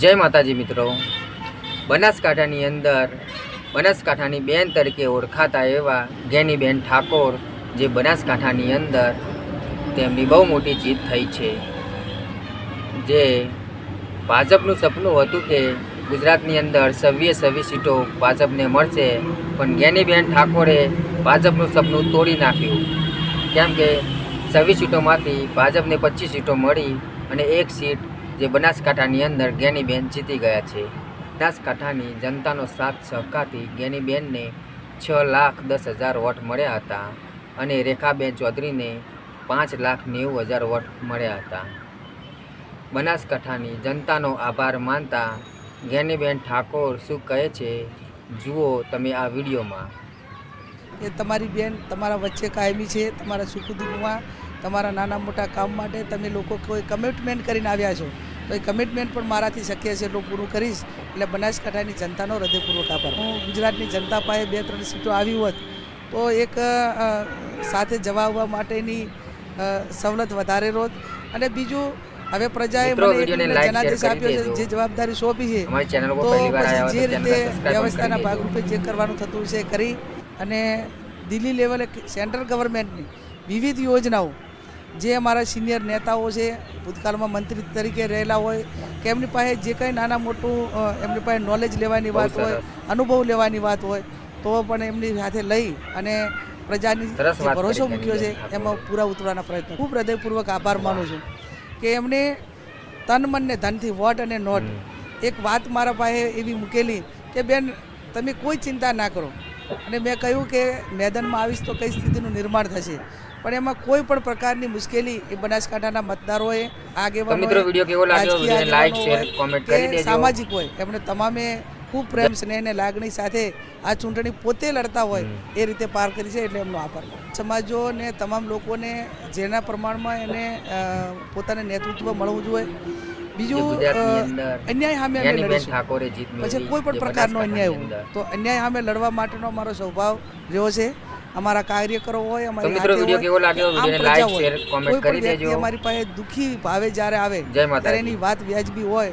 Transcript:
જય માતાજી મિત્રો, બનાસકાંઠાની અંદર બનાસકાંઠાની બેન તરીકે ઓળખાતા એવા ગેનીબેન ઠાકોર જે બનાસકાંઠાની અંદર તેમની બહુ મોટી જીત થઈ છે। જે ભાજપનું સપનું હતું કે ગુજરાતની અંદર 26 સીટો ભાજપને મળશે, પણ ગેનીબેન ઠાકોરે ભાજપનું સપનું તોડી નાખ્યું। કેમ કે 26 સીટોમાંથી ભાજપને 25 સીટો મળી અને એક સીટ જે બનાસકાંઠાની અંદર ગેનીબેન જીતી ગયા છે। બનાસકાંઠાની જનતાનો સાથ સહકારથી ગેનીબેનને 6,10,000 વોટ મળ્યા હતા અને રેખાબેન ચૌધરીને 5,90,000 વોટ મળ્યા હતા। બનાસકાંઠાની જનતાનો આભાર માનતા ગેનીબેન ઠાકોર શું કહે છે જુઓ તમે આ વિડીયોમાં। એ તમારી બેન તમારા વચ્ચે કાયમી છે, તમારા સુખ દુઃખમાં, તમારા નાના મોટા કામ માટે તમે લોકો કોઈ કમિટમેન્ટ કરીને આવ્યા છો, તો એ કમિટમેન્ટ પણ મારાથી શક્ય છે એટલું પૂરું કરીશ। એટલે બનાસકાંઠાની જનતાનો હૃદયપૂર્વક આભાર। હું ગુજરાતની જનતા પાસે 2-3 સીટો આવી હોત તો એક સાથે જવા આવવા માટેની સવલત વધારે રોત, અને બીજું હવે પ્રજાએ મને જનાદેશ આપ્યો છે, જે જવાબદારી સોંપી છે, તો પછી જે રીતે વ્યવસ્થાના ભાગરૂપે જે કરવાનું થતું છે કરી, અને દિલ્હી લેવલે સેન્ટ્રલ ગવર્મેન્ટની વિવિધ યોજનાઓ જે અમારા સિનિયર નેતાઓ છે, ભૂતકાળમાં મંત્રી તરીકે રહેલા હોય કે એમની પાસે જે કંઈ નાના મોટું એમની પાસે નોલેજ લેવાની વાત હોય, અનુભવ લેવાની વાત હોય, તો પણ એમની સાથે લઈ અને પ્રજાની જે ભરોસો મૂક્યો છે એમાં પૂરા ઉતરવાના પ્રયત્નો। ખૂબ હૃદયપૂર્વક આભાર માનું છું કે એમણે તન મન ને ધનથી વોટ અને નોટ એક વાત મારા પાસે એવી મૂકેલી કે બેન તમે કોઈ ચિંતા ના કરો, અને મેં કહ્યું કે મેદાનમાં આવીશ તો કઈ સ્થિતિનું નિર્માણ થશે, પણ એમાં કોઈ પણ પ્રકારની મુશ્કેલી એ બનાસકાંઠાના મતદારોએ સામાજિક હોય એમણે તમામે ખૂબ પ્રેમ સ્નેહ અને લાગણી સાથે આ ચૂંટણી પોતે લડતા હોય એ રીતે પાર કરી છે, એટલે એમનો આભાર। સમાજો ને તમામ લોકોને જેના પ્રમાણમાં એને પોતાને નેતૃત્વ મળવું જોઈએ। બીજું અન્યાય સામે અમે લડીશું, પછી કોઈ પણ પ્રકારનો અન્યાય હોય તો અન્યાય સામે લડવા માટેનો અમારો સ્વભાવ રહ્યો છે। અમારા કાર્યકરો હોય, અમારી અમારી પાસે દુઃખી ભાવે જ્યારે આવે ત્યારે એની વાત વ્યાજબી હોય